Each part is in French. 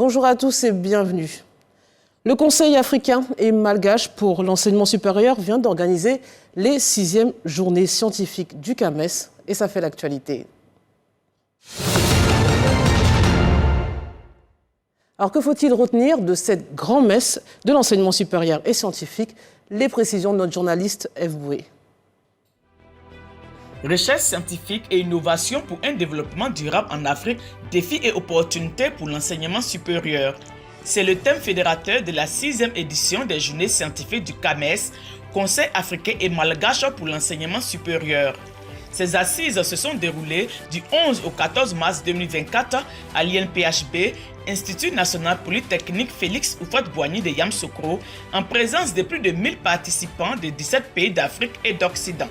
Bonjour à tous et bienvenue. Le Conseil africain et malgache pour l'enseignement supérieur vient d'organiser les 6e journées scientifiques du CAMES et ça fait l'actualité. Alors que faut-il retenir de cette grand-messe de l'enseignement supérieur et scientifique? Les précisions de notre journaliste Eve Boué. Recherche scientifique et innovation pour un développement durable en Afrique, défis et opportunités pour l'enseignement supérieur. C'est le thème fédérateur de la 6e édition des Journées scientifiques du CAMES, Conseil africain et malgache pour l'enseignement supérieur. Ces assises se sont déroulées du 11 au 14 mars 2024 à l'INPHB, Institut national polytechnique Félix Houphouët-Boigny de Yamoussoukro, en présence de plus de 1000 participants de 17 pays d'Afrique et d'Occident.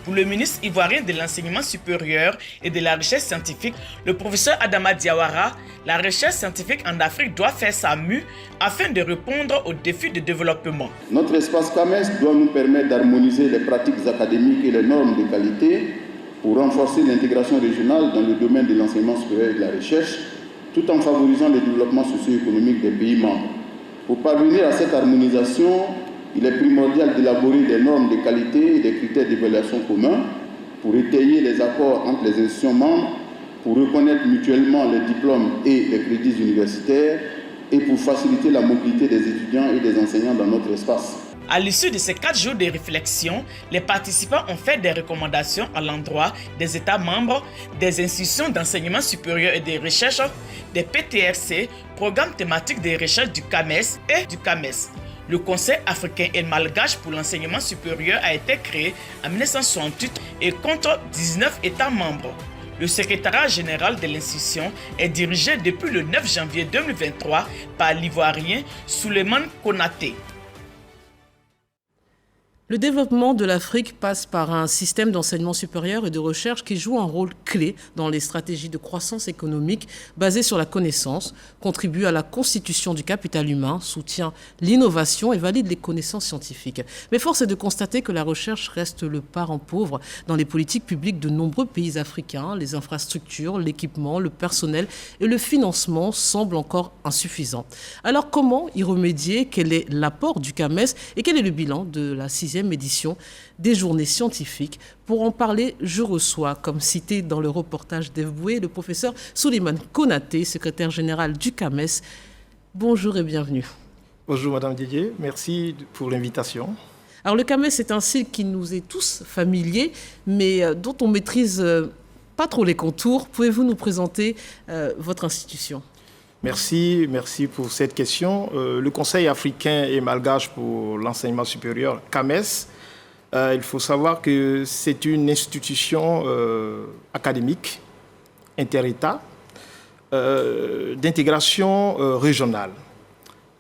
Pour le ministre ivoirien de l'enseignement supérieur et de la recherche scientifique, le professeur Adama Diawara, la recherche scientifique en Afrique doit faire sa mue afin de répondre aux défis de développement. Notre espace CAMES doit nous permettre d'harmoniser les pratiques académiques et les normes de qualité pour renforcer l'intégration régionale dans le domaine de l'enseignement supérieur et de la recherche, tout en favorisant le développement socio-économique des pays membres. Pour parvenir à cette harmonisation, il est primordial d'élaborer des normes de qualité et des critères d'évaluation communs pour étayer les accords entre les institutions membres, pour reconnaître mutuellement les diplômes et les crédits universitaires et pour faciliter la mobilité des étudiants et des enseignants dans notre espace. À l'issue de ces 4 jours de réflexion, les participants ont fait des recommandations à l'endroit des États membres, des institutions d'enseignement supérieur et de recherche, des PTRC, programmes thématiques de recherche du CAMES et du CAMES. Le Conseil africain et malgache pour l'enseignement supérieur a été créé en 1968 et compte 19 États membres. Le secrétariat général de l'institution est dirigé depuis le 9 janvier 2023 par l'Ivoirien Souleymane Konaté. Le développement de l'Afrique passe par un système d'enseignement supérieur et de recherche qui joue un rôle clé dans les stratégies de croissance économique basées sur la connaissance, contribue à la constitution du capital humain, soutient l'innovation et valide les connaissances scientifiques. Mais force est de constater que la recherche reste le parent pauvre dans les politiques publiques de nombreux pays africains. Les infrastructures, l'équipement, le personnel et le financement semblent encore insuffisants. Alors comment y remédier? Quel est l'apport du CAMES et quel est le bilan de la 6e édition des Journées scientifiques? Pour en parler, je reçois, comme cité dans le reportage d'Eve Boué, le professeur Souleymane Konaté, secrétaire général du CAMES. Bonjour et bienvenue. Bonjour Madame Didier, merci pour l'invitation. Alors le CAMES est un site qui nous est tous familier, mais dont on maîtrise pas trop les contours. Pouvez-vous nous présenter votre institution ? Merci pour cette question. Le Conseil africain et malgache pour l'enseignement supérieur, CAMES, il faut savoir que c'est une institution académique, inter-État, d'intégration régionale.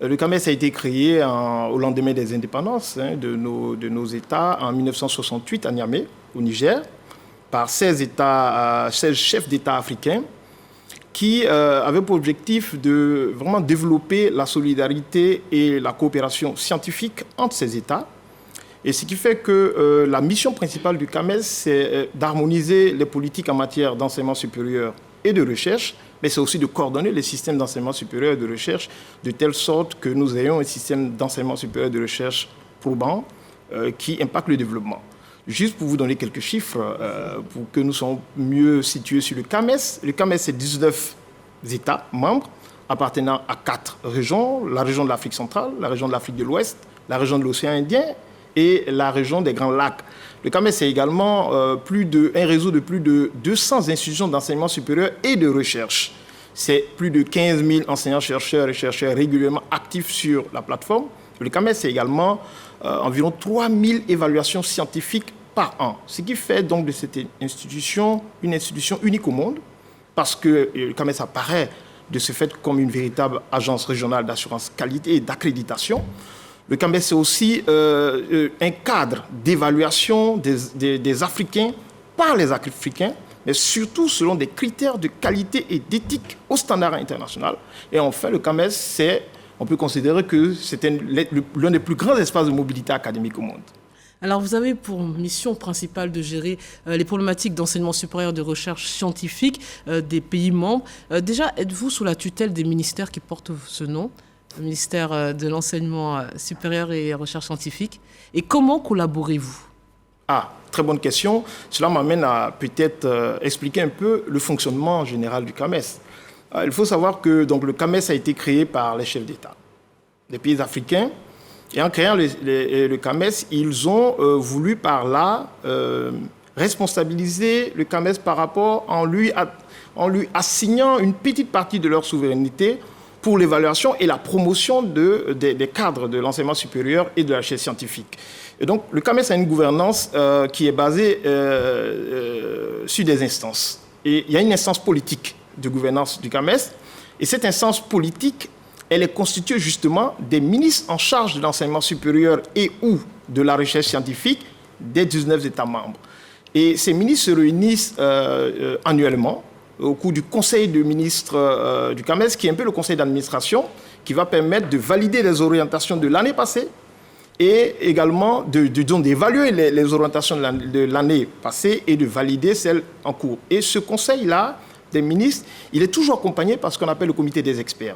Le CAMES a été créé au lendemain des indépendances de nos États en 1968 à Niamey, au Niger, par 16 chefs d'État africains qui avait pour objectif de vraiment développer la solidarité et la coopération scientifique entre ces États. Et ce qui fait que la mission principale du CAMES, c'est d'harmoniser les politiques en matière d'enseignement supérieur et de recherche, mais c'est aussi de coordonner les systèmes d'enseignement supérieur et de recherche de telle sorte que nous ayons un système d'enseignement supérieur et de recherche probant qui impacte le développement. Juste pour vous donner quelques chiffres, pour que nous soyons mieux situés sur le CAMES. Le CAMES, c'est 19 États membres appartenant à 4 régions. La région de l'Afrique centrale, la région de l'Afrique de l'Ouest, la région de l'océan Indien et la région des Grands Lacs. Le CAMES, c'est également un réseau de plus de 200 institutions d'enseignement supérieur et de recherche. C'est plus de 15 000 enseignants-chercheurs et chercheurs régulièrement actifs sur la plateforme. Le CAMES, c'est également environ 3 000 évaluations scientifiques par an. Ce qui fait donc de cette institution une institution unique au monde, parce que le CAMES apparaît de ce fait comme une véritable agence régionale d'assurance qualité et d'accréditation. Le CAMES, c'est aussi un cadre d'évaluation des Africains par les Africains, mais surtout selon des critères de qualité et d'éthique au standard international. Et enfin, le CAMES, on peut considérer que c'est l'un des plus grands espaces de mobilité académique au monde. Alors, vous avez pour mission principale de gérer les problématiques d'enseignement supérieur et de recherche scientifique des pays membres. Déjà, êtes-vous sous la tutelle des ministères qui portent ce nom, le ministère de l'enseignement supérieur et recherche scientifique? Et comment collaborez-vous? Ah, très bonne question. Cela m'amène à peut-être expliquer un peu le fonctionnement général du CAMES. Il faut savoir que donc, le CAMES a été créé par les chefs d'État des pays africains. Et en créant le CAMES, ils ont voulu par là responsabiliser le CAMES par rapport en lui assignant une petite partie de leur souveraineté pour l'évaluation et la promotion des cadres de l'enseignement supérieur et de la recherche scientifique. Et donc, le CAMES a une gouvernance qui est basée sur des instances. Et il y a une instance politique de gouvernance du CAMES. Et cette instance politique, elle est constituée justement des ministres en charge de l'enseignement supérieur et ou de la recherche scientifique des 19 États membres. Et ces ministres se réunissent annuellement au cours du conseil de ministres du CAMES, qui est un peu le conseil d'administration, qui va permettre de valider les orientations de l'année passée et également d'évaluer les orientations de l'année passée et de valider celles en cours. Et ce conseil-là des ministres, il est toujours accompagné par ce qu'on appelle le comité des experts.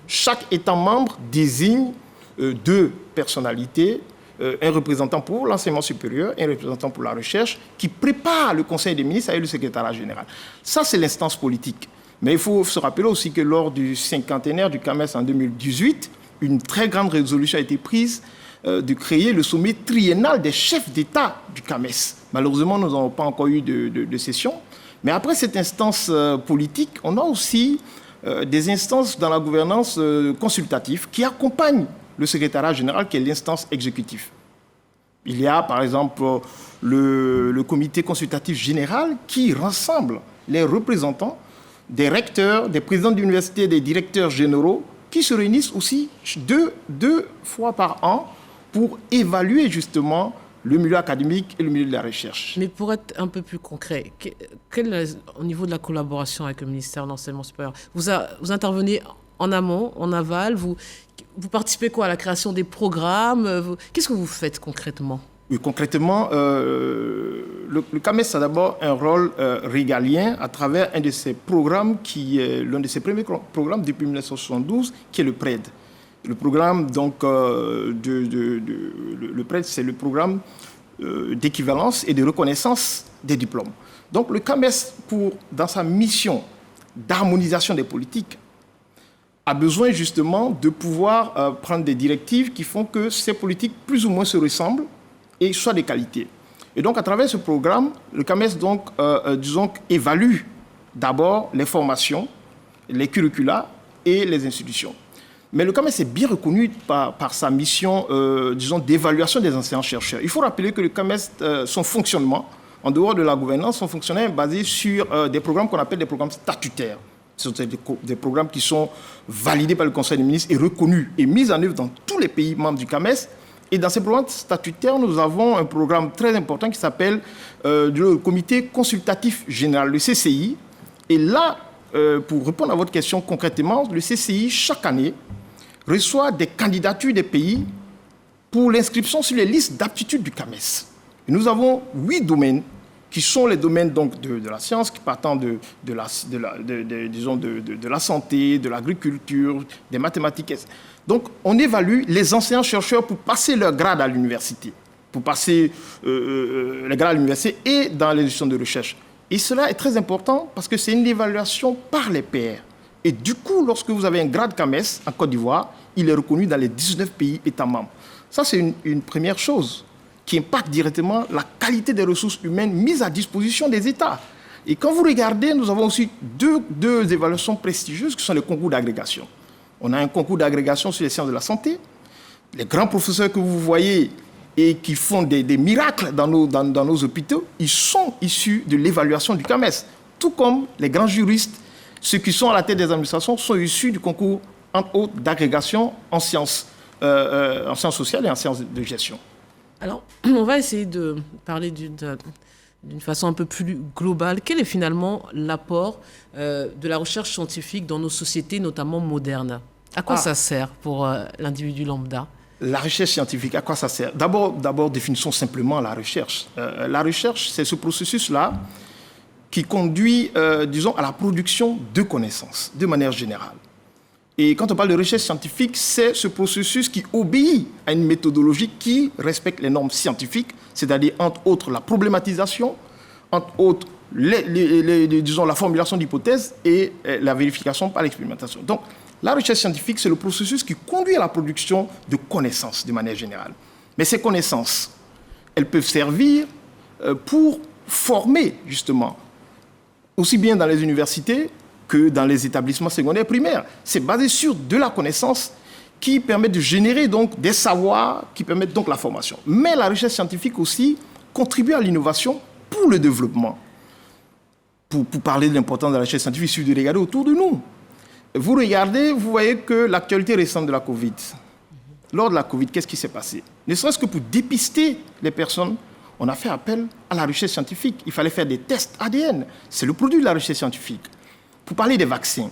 Chaque État membre désigne deux personnalités, un représentant pour l'enseignement supérieur et un représentant pour la recherche, qui prépare le Conseil des ministres avec le secrétariat général. Ça, c'est l'instance politique. Mais il faut se rappeler aussi que lors du cinquantenaire du CAMES en 2018, une très grande résolution a été prise de créer le sommet triennal des chefs d'État du CAMES. Malheureusement, nous n'avons pas encore eu de session. Mais après cette instance politique, on a aussi des instances dans la gouvernance consultative qui accompagnent le secrétariat général, qui est l'instance exécutive. Il y a, par exemple, le comité consultatif général qui rassemble les représentants des recteurs, des présidents d'université, des directeurs généraux, qui se réunissent aussi deux fois par an pour évaluer justement le milieu académique et le milieu de la recherche. Mais pour être un peu plus concret, au niveau de la collaboration avec le ministère de l'Enseignement supérieur, vous intervenez en amont, en aval, vous participez quoi à la création des programmes? Qu'est-ce que vous faites concrètement? Oui, concrètement, le CAMES a d'abord un rôle régalien à travers un de ses programmes qui est l'un de ses premiers programmes depuis 1972, qui est le PRED. Le programme, donc, le PRED, c'est le programme d'équivalence et de reconnaissance des diplômes. Donc, le CAMES, dans sa mission d'harmonisation des politiques, a besoin justement de pouvoir prendre des directives qui font que ces politiques plus ou moins se ressemblent et soient de qualité. Et donc, à travers ce programme, le CAMES, donc, évalue d'abord les formations, les curricula et les institutions. Mais le CAMES est bien reconnu par sa mission, d'évaluation des enseignants-chercheurs. Il faut rappeler que le CAMES, son fonctionnement, en dehors de la gouvernance, son fonctionnement est basé sur des programmes qu'on appelle des programmes statutaires. Ce sont des programmes qui sont validés par le Conseil des ministres et reconnus et mis en œuvre dans tous les pays membres du CAMES. Et dans ces programmes statutaires, nous avons un programme très important qui s'appelle le Comité consultatif général, le CCI. Et là, pour répondre à votre question concrètement, le CCI, chaque année, reçoit des candidatures des pays pour l'inscription sur les listes d'aptitude du CAMES. Et nous avons 8 domaines qui sont les domaines donc, de la science, qui partent de la santé, de l'agriculture, des mathématiques. Donc, on évalue les enseignants-chercheurs pour passer leur grade à l'université, pour passer les grades à l'université et dans les institutions de recherche. Et cela est très important parce que c'est une évaluation par les pairs. Et du coup, lorsque vous avez un grade CAMES en Côte d'Ivoire, il est reconnu dans les 19 pays États membres. Ça, c'est une première chose qui impacte directement la qualité des ressources humaines mises à disposition des États. Et quand vous regardez, nous avons aussi deux évaluations prestigieuses qui sont les concours d'agrégation. On a un concours d'agrégation sur les sciences de la santé. Les grands professeurs que vous voyez et qui font des miracles dans nos hôpitaux, ils sont issus de l'évaluation du CAMES. Tout comme les grands juristes, ceux qui sont à la tête des administrations, sont issus du concours, entre autres, d'agrégation en sciences sociales et en sciences de gestion. Alors, on va essayer de parler d'une façon un peu plus globale. Quel est finalement l'apport de la recherche scientifique dans nos sociétés, notamment modernes? À quoi ça sert pour l'individu lambda? La recherche scientifique, à quoi ça sert? D'abord, définissons simplement la recherche. La recherche, c'est ce processus-là qui conduit, disons, à la production de connaissances, de manière générale. Et quand on parle de recherche scientifique, c'est ce processus qui obéit à une méthodologie qui respecte les normes scientifiques, c'est-à-dire, entre autres, la problématisation, entre autres, disons, la formulation d'hypothèses et la vérification par l'expérimentation. Donc, la recherche scientifique, c'est le processus qui conduit à la production de connaissances de manière générale. Mais ces connaissances, elles peuvent servir pour former, justement, aussi bien dans les universités que dans les établissements secondaires primaires. C'est basé sur de la connaissance qui permet de générer donc des savoirs, qui permettent donc la formation. Mais la recherche scientifique aussi contribue à l'innovation pour le développement. Pour parler de l'importance de la recherche scientifique, il suffit de regarder autour de nous. Vous regardez, vous voyez que l'actualité récente de la Covid, lors de la Covid, qu'est-ce qui s'est passé? Ne serait-ce que pour dépister les personnes, on a fait appel à la recherche scientifique. Il fallait faire des tests ADN. C'est le produit de la recherche scientifique. Pour parler des vaccins,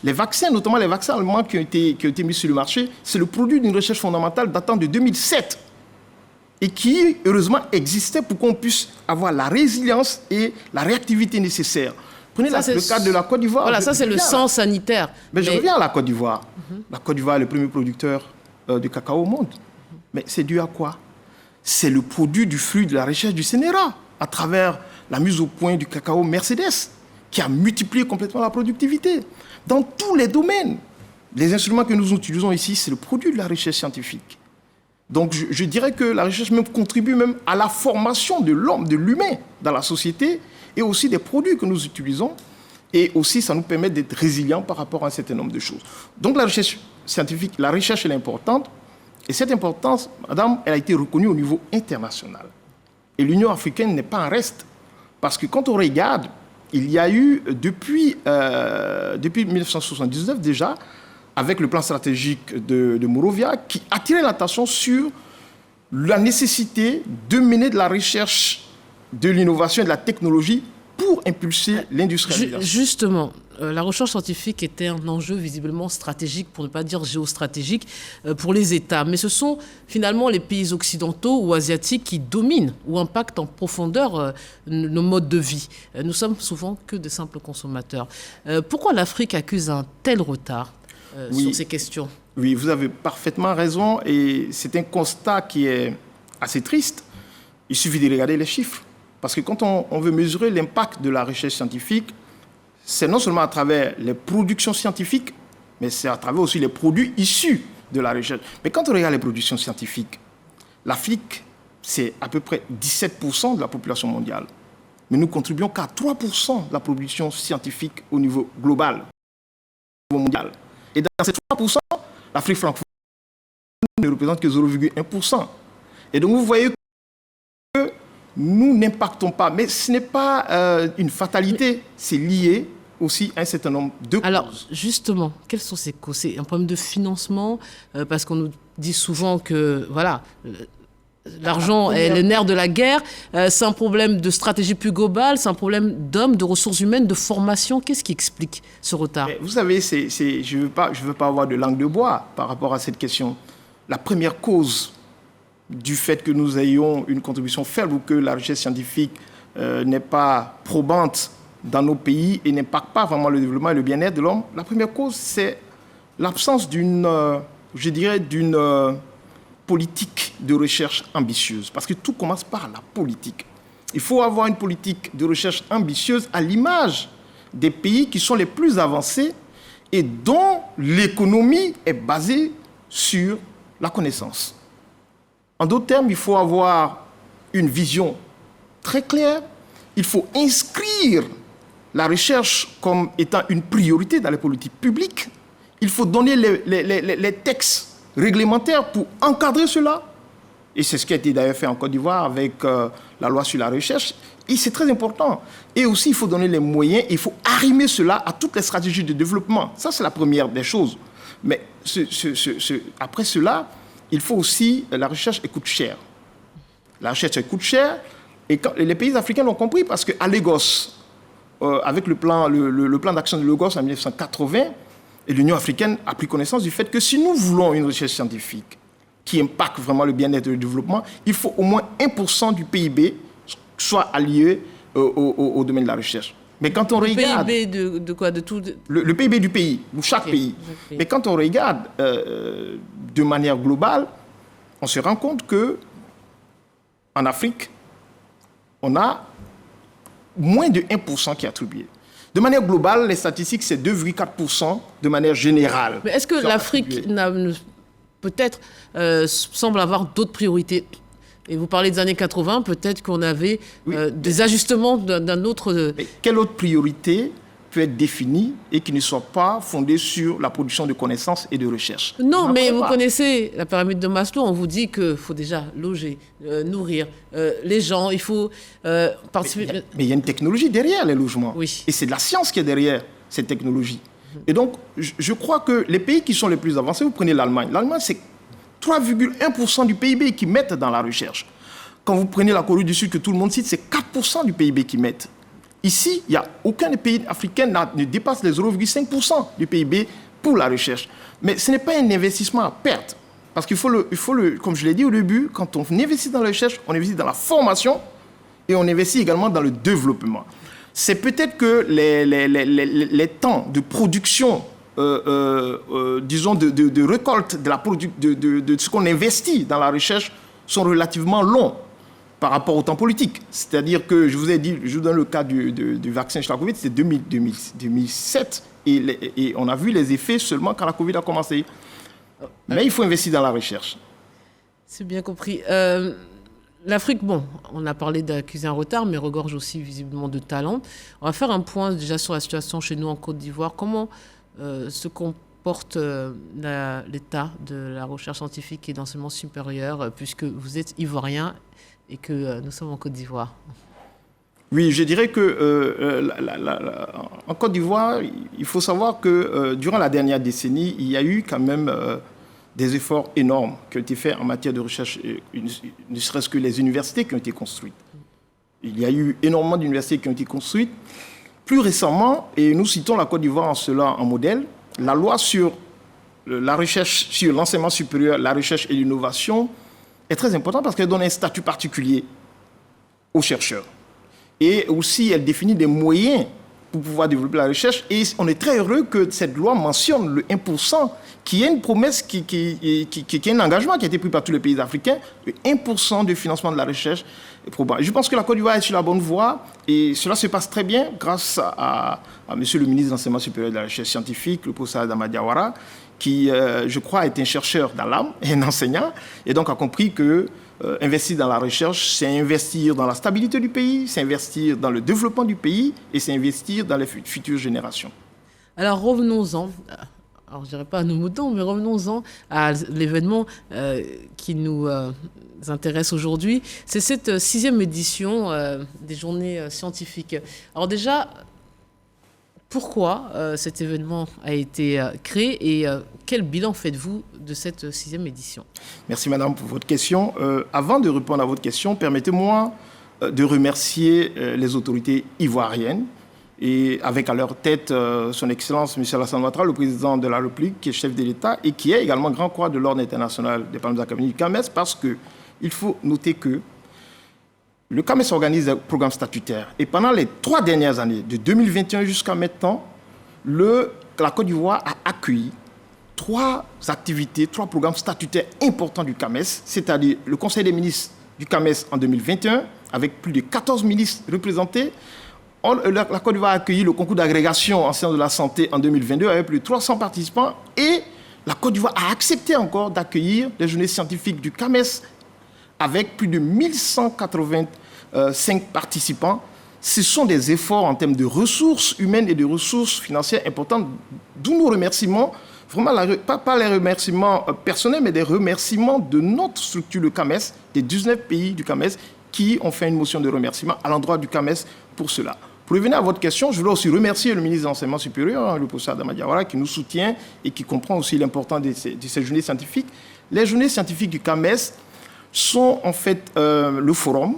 les vaccins, notamment les vaccins allemands qui ont été mis sur le marché, c'est le produit d'une recherche fondamentale datant de 2007 et qui, heureusement, existait pour qu'on puisse avoir la résilience et la réactivité nécessaires. Prenez le cas de la Côte d'Ivoire. Voilà, ça c'est le sens sanitaire. Mais je reviens à la Côte d'Ivoire. La Côte d'Ivoire est le premier producteur de cacao au monde. Mais c'est dû à quoi? C'est le produit du fruit de la recherche du CNRA, à travers la mise au point du cacao Mercedes, qui a multiplié complètement la productivité. Dans tous les domaines, les instruments que nous utilisons ici, c'est le produit de la recherche scientifique. Donc je dirais que la recherche même contribue même à la formation de l'homme, de l'humain dans la société, et aussi des produits que nous utilisons. Et aussi, ça nous permet d'être résilients par rapport à un certain nombre de choses. Donc la recherche scientifique, la recherche, elle est importante. Et cette importance, madame, elle a été reconnue au niveau international. Et l'Union africaine n'est pas en reste. Parce que quand on regarde, il y a eu, depuis 1979 déjà, avec le plan stratégique de Monrovia, qui attirait l'attention sur la nécessité de mener de la recherche, de l'innovation et de la technologie pour impulser l'industrialisation. Justement, la recherche scientifique était un enjeu visiblement stratégique, pour ne pas dire géostratégique, pour les États. Mais ce sont finalement les pays occidentaux ou asiatiques qui dominent ou impactent en profondeur nos modes de vie. Nous sommes souvent que de simples consommateurs. Pourquoi l'Afrique accuse un tel retard sur ces questions? Oui, vous avez parfaitement raison. Et c'est un constat qui est assez triste. Il suffit de regarder les chiffres. Parce que quand on veut mesurer l'impact de la recherche scientifique, c'est non seulement à travers les productions scientifiques, mais c'est à travers aussi les produits issus de la recherche. Mais quand on regarde les productions scientifiques, l'Afrique, c'est à peu près 17% de la population mondiale. Mais nous contribuons qu'à 3% de la production scientifique au niveau global, au niveau mondial. Et dans ces 3%, l'Afrique francophone ne représente que 0,1%. Et donc vous voyez que nous n'impactons pas. Mais ce n'est pas une fatalité, c'est lié aussi à un certain nombre de causes. Alors, justement, quelles sont ces causes? C'est un problème de financement, parce qu'on nous dit souvent que, voilà, l'argent est le nerf de la guerre. C'est un problème de stratégie plus globale, c'est un problème d'hommes, de ressources humaines, de formation. Qu'est-ce qui explique ce retard? Mais vous savez, je ne veux pas avoir de langue de bois par rapport à cette question. La première cause du fait que nous ayons une contribution faible ou que la recherche scientifique n'est pas probante dans nos pays et n'impacte pas vraiment le développement et le bien-être de l'homme, la première cause, c'est l'absence d'une politique de recherche ambitieuse. Parce que tout commence par la politique. Il faut avoir une politique de recherche ambitieuse à l'image des pays qui sont les plus avancés et dont l'économie est basée sur la connaissance. En d'autres termes, il faut avoir une vision très claire. Il faut inscrire la recherche comme étant une priorité dans les politiques publiques. Il faut donner les textes réglementaires pour encadrer cela. Et c'est ce qui a été d'ailleurs fait en Côte d'Ivoire avec la loi sur la recherche. Et c'est très important. Et aussi, il faut donner les moyens, il faut arrimer cela à toutes les stratégies de développement. Ça, c'est la première des choses. Mais après cela, il faut aussi, la recherche coûte cher. La recherche coûte cher, et les pays africains l'ont compris parce qu'à Lagos, avec le plan d'action de Lagos en 1980, l'Union africaine a pris connaissance du fait que si nous voulons une recherche scientifique qui impactent vraiment le bien-être et le développement, il faut au moins 1% du PIB soit allié au domaine de la recherche. Mais quand on regarde... Le PIB de quoi? De tout le PIB du pays, ou chaque pays. Mais quand on regarde de manière globale, on se rend compte qu'en Afrique, on a moins de 1% qui est attribué. De manière globale, les statistiques, c'est 2,4% de manière générale. Mais est-ce que l'Afrique peut-être semble avoir d'autres priorités? Et vous parlez des années 80, peut-être qu'on avait des ajustements d'un autre... Mais quelle autre priorité peut être définie et qui ne soit pas fondée sur la production de connaissances et de recherche? Non, mais vous connaissez la pyramide de Maslow, on vous dit qu'il faut déjà loger, nourrir les gens, il faut participer... Mais il y a une technologie derrière les logements. Oui. Et c'est de la science qui est derrière cette technologie. Et donc, je crois que les pays qui sont les plus avancés, vous prenez l'Allemagne. L'Allemagne, c'est 3,1% du PIB qu'ils mettent dans la recherche. Quand vous prenez la Corée du Sud, que tout le monde cite, c'est 4% du PIB qu'ils mettent. Ici, il n'y a aucun des pays africains ne dépasse les 0,5% du PIB pour la recherche. Mais ce n'est pas un investissement à perte. Parce qu'il faut comme je l'ai dit au début, quand on investit dans la recherche, on investit dans la formation et on investit également dans le développement. C'est peut-être que les temps de production disons, de récolte de ce qu'on investit dans la recherche sont relativement longs par rapport au temps politique. C'est-à-dire que, je vous ai dit, je vous donne le cas du vaccin chez la Covid, c'est 2007, et on a vu les effets seulement quand la Covid a commencé. Mais il faut investir dans la recherche. C'est bien compris. L'Afrique, bon, on a parlé d'accuser un retard, mais regorge aussi visiblement de talent. On va faire un point déjà sur la situation chez nous en Côte d'Ivoire. Comment se comporte l'état de la recherche scientifique et d'enseignement supérieur, puisque vous êtes ivoirien et que nous sommes en Côte d'Ivoire? Oui, je dirais que en Côte d'Ivoire, il faut savoir que durant la dernière décennie, il y a eu quand même des efforts énormes qui ont été faits en matière de recherche, ne serait-ce que les universités qui ont été construites. Il y a eu énormément d'universités qui ont été construites. Plus récemment, et nous citons la Côte d'Ivoire en cela en modèle, la loi sur la recherche, sur l'enseignement supérieur, la recherche et l'innovation est très importante parce qu'elle donne un statut particulier aux chercheurs. Et aussi, elle définit des moyens pour pouvoir développer la recherche. Et on est très heureux que cette loi mentionne le 1%, qui est une promesse, qui est un engagement qui a été pris par tous les pays africains, le 1% de financement de la recherche. Je pense que la Côte d'Ivoire est sur la bonne voie et cela se passe très bien grâce à monsieur le ministre de l'Enseignement supérieur et de la Recherche scientifique, le professeur Adama Diawara, qui, je crois, est un chercheur dans l'âme et un enseignant, et donc a compris que investir dans la recherche, c'est investir dans la stabilité du pays, c'est investir dans le développement du pays et c'est investir dans les futures générations. Alors revenons-en, alors je dirais pas à nos moutons, mais revenons-en à l'événement qui nous intéresse aujourd'hui. C'est cette 6e édition des Journées scientifiques. Alors déjà, pourquoi cet événement a été créé et quel bilan faites-vous de cette 6e édition? Merci madame pour votre question. Avant de répondre à votre question, permettez-moi de remercier les autorités ivoiriennes et avec à leur tête son Excellence M. Alassane Ouattara, le président de la République, qui est chef de l'État et qui est également grand croix de l'Ordre international des palmes académiques du CAMES, parce qu'il faut noter que le CAMES organise des programmes statutaires. Et pendant les 3 dernières années, de 2021 jusqu'à maintenant, la Côte d'Ivoire a accueilli 3 activités, 3 programmes statutaires importants du CAMES, c'est-à-dire le Conseil des ministres du CAMES en 2021, avec plus de 14 ministres représentés. La Côte d'Ivoire a accueilli le concours d'agrégation en sciences de la santé en 2022 avec plus de 300 participants. Et la Côte d'Ivoire a accepté encore d'accueillir les journées scientifiques du CAMES avec plus de 1185 participants. Ce sont des efforts en termes de ressources humaines et de ressources financières importantes, d'où nos remerciements, vraiment pas les remerciements personnels, mais des remerciements de notre structure, le CAMES, des 19 pays du CAMES, qui ont fait une motion de remerciement à l'endroit du CAMES pour cela. Pour revenir à votre question, je voudrais aussi remercier le ministre de l'Enseignement supérieur, le professeur Adama Diawara, qui nous soutient et qui comprend aussi l'importance de ces journées scientifiques. Les journées scientifiques du CAMES sont en fait un forum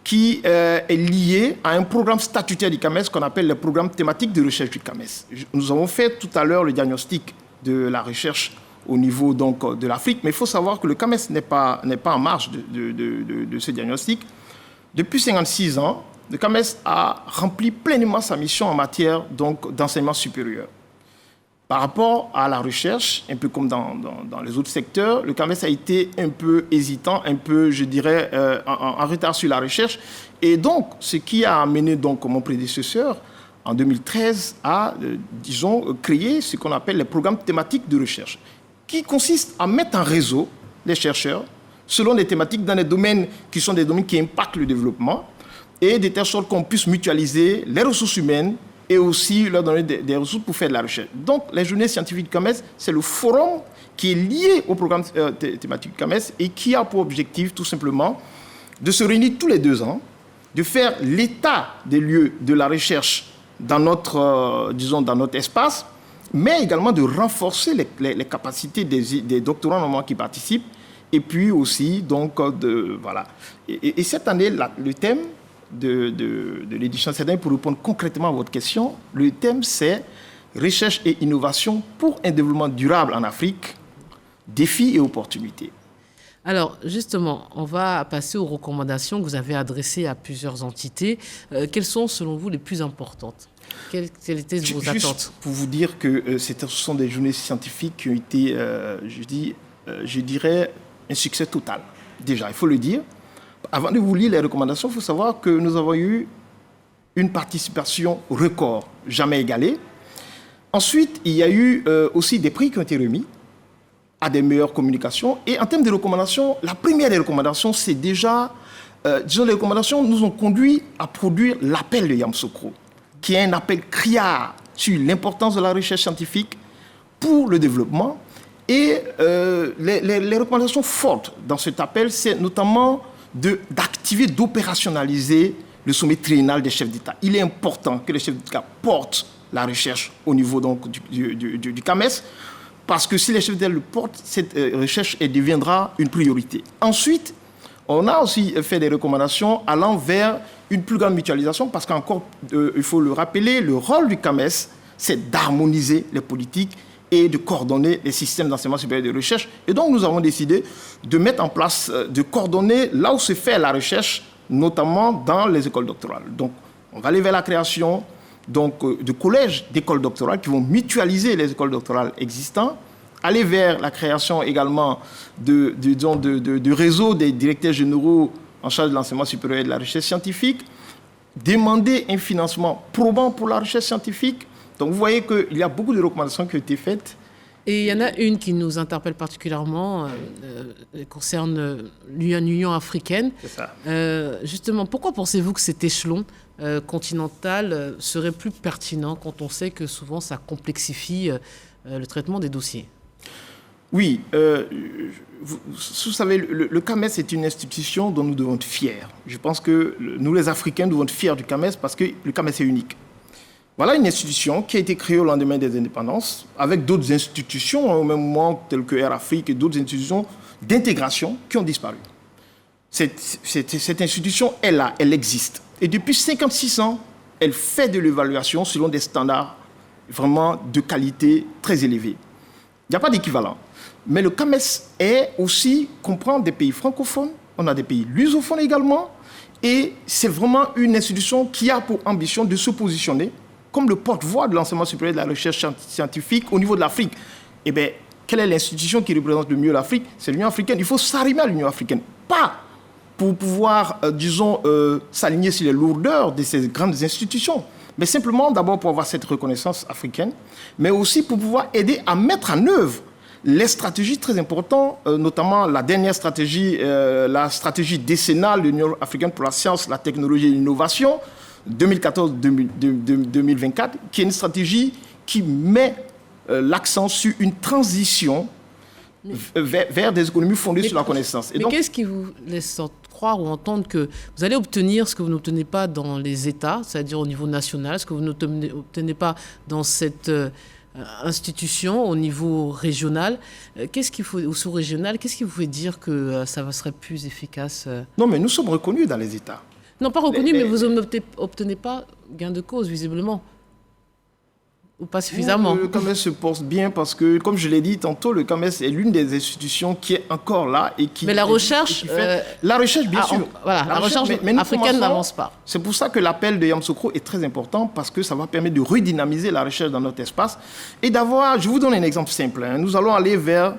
qui est lié à un programme statutaire du CAMES qu'on appelle le programme thématique de recherche du CAMES. Nous avons fait tout à l'heure le diagnostic de la recherche au niveau donc, de l'Afrique. Mais il faut savoir que le CAMES n'est pas en marge de ce diagnostic. Depuis 56 ans, le CAMES a rempli pleinement sa mission en matière d'enseignement supérieur. Par rapport à la recherche, un peu comme dans les autres secteurs, le CAMES a été un peu hésitant, un peu, je dirais, en retard sur la recherche. Et donc, ce qui a amené donc, mon prédécesseur, en 2013, à, créer ce qu'on appelle les programmes thématiques de recherche, qui consistent à mettre en réseau les chercheurs selon des thématiques dans des domaines qui sont des domaines qui impactent le développement et de telle sorte qu'on puisse mutualiser les ressources humaines et aussi leur donner des ressources pour faire de la recherche. Donc, les journées scientifiques du CAMES, c'est le forum qui est lié au programme thématique du CAMES et qui a pour objectif, tout simplement, de se réunir tous les 2 ans, de faire l'état des lieux de la recherche dans notre, dans notre espace, mais également de renforcer les capacités des doctorants normalement qui participent, et puis aussi, donc, voilà. Et cette année, le thème de l'édition cette année, pour répondre concrètement à votre question, le thème c'est recherche et innovation pour un développement durable en Afrique, défis et opportunités. Alors, justement, on va passer aux recommandations que vous avez adressées à plusieurs entités. Quelles sont, selon vous, les plus importantes? Quelles étaient vos attentes? Juste pour vous dire que ce sont des journées scientifiques qui ont été, je dirais, un succès total. Déjà, il faut le dire. Avant de vous lire les recommandations, il faut savoir que nous avons eu une participation record, jamais égalée. Ensuite, il y a eu aussi des prix qui ont été remis à des meilleures communications. Et en termes de recommandations, la première des recommandations, c'est déjà, les recommandations nous ont conduit à produire l'appel de Yamoussoukro, qui est un appel criard sur l'importance de la recherche scientifique pour le développement. Et les recommandations fortes dans cet appel, c'est notamment d'activer, d'opérationnaliser le sommet triennal des chefs d'État. Il est important que les chefs d'État portent la recherche au niveau donc, du CAMES, parce que si les chefs d'État le portent, cette recherche elle deviendra une priorité. Ensuite, on a aussi fait des recommandations allant vers une plus grande mutualisation, parce qu'encore, il faut le rappeler, le rôle du CAMES, c'est d'harmoniser les politiques et de coordonner les systèmes d'enseignement supérieur et de recherche. Et donc, nous avons décidé de mettre en place, de coordonner là où se fait la recherche, notamment dans les écoles doctorales. Donc, on va aller vers la création de collèges d'écoles doctorales qui vont mutualiser les écoles doctorales existantes, aller vers la création également de réseaux des directeurs généraux en charge de l'enseignement supérieur et de la recherche scientifique, demander un financement probant pour la recherche scientifique. Donc, vous voyez qu'il y a beaucoup de recommandations qui ont été faites. Et il y en a une qui nous interpelle particulièrement, concerne l'Union africaine. C'est ça. Justement, pourquoi pensez-vous que cet échelon continental serait plus pertinent quand on sait que souvent ça complexifie le traitement des dossiers? Oui, vous savez, le CAMES est une institution dont nous devons être fiers. Je pense que nous, les Africains, devons être fiers du CAMES parce que le CAMES est unique. Voilà une institution qui a été créée au lendemain des indépendances, avec d'autres institutions au même moment, telles que Air Afrique et d'autres institutions d'intégration qui ont disparu. Cette institution est là, elle existe. Et depuis 56 ans, elle fait de l'évaluation selon des standards vraiment de qualité très élevés. Il n'y a pas d'équivalent. Mais le CAMES comprend des pays francophones, on a des pays lusophones également, et c'est vraiment une institution qui a pour ambition de se positionner comme le porte-voix de l'enseignement supérieur et de la recherche scientifique au niveau de l'Afrique. Eh bien, quelle est l'institution qui représente le mieux l'Afrique? C'est l'Union africaine. Il faut s'arrimer à l'Union africaine. Pas pour pouvoir, s'aligner sur les lourdeurs de ces grandes institutions, mais simplement d'abord pour avoir cette reconnaissance africaine, mais aussi pour pouvoir aider à mettre en œuvre les stratégies très importantes, notamment la dernière stratégie, la stratégie décennale de l'Union africaine pour la science, la technologie et l'innovation, 2014-2024, qui est une stratégie qui met l'accent sur une transition vers des économies fondées sur la connaissance. Mais qu'est-ce qui vous laisse croire ou entendre que vous allez obtenir ce que vous n'obtenez pas dans les États, c'est-à-dire au niveau national, ce que vous n'obtenez pas dans cette institution au niveau régional, ou sous-régional, qu'est-ce qui vous fait dire que ça serait plus efficace? Non, mais nous sommes reconnus dans les États. Non, pas reconnus, mais vous n'obtenez pas gain de cause, visiblement. ou pas suffisamment? Le CAMES se porte bien parce que, comme je l'ai dit tantôt, le CAMES est l'une des institutions qui est encore là et qui... Mais la recherche... La recherche, bien sûr. La recherche africaine n'avance pas. C'est pour ça que l'appel de Yamoussoukro est très important parce que ça va permettre de redynamiser la recherche dans notre espace et d'avoir... Je vous donne un exemple simple. Nous allons aller vers,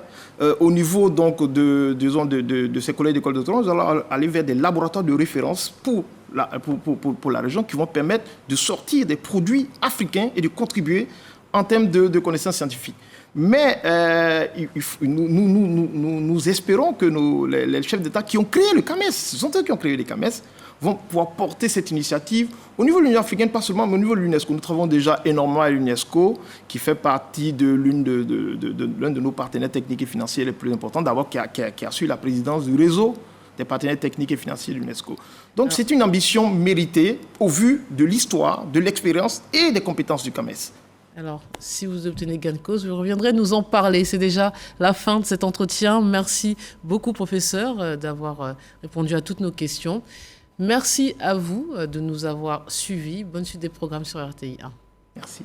au niveau donc de ces collèges d'école de droit, nous allons aller vers des laboratoires de référence pour la région qui vont permettre de sortir des produits africains et de contribuer en termes de connaissances scientifiques. Mais nous espérons que les chefs d'État qui ont créé le CAMES, ce sont eux qui ont créé le CAMES, vont pouvoir porter cette initiative au niveau de l'Union africaine, pas seulement, mais au niveau de l'UNESCO. Nous travaillons déjà énormément à l'UNESCO, qui fait partie de l'un de nos partenaires techniques et financiers les plus importants, d'abord qui a su la présidence du réseau des partenaires techniques et financiers de l'UNESCO. Donc c'est une ambition méritée au vu de l'histoire, de l'expérience et des compétences du CAMES. Alors, si vous obtenez gain de cause, vous reviendrez nous en parler. C'est déjà la fin de cet entretien. Merci beaucoup, professeur, d'avoir répondu à toutes nos questions. Merci à vous de nous avoir suivis. Bonne suite des programmes sur RTI 1. Merci.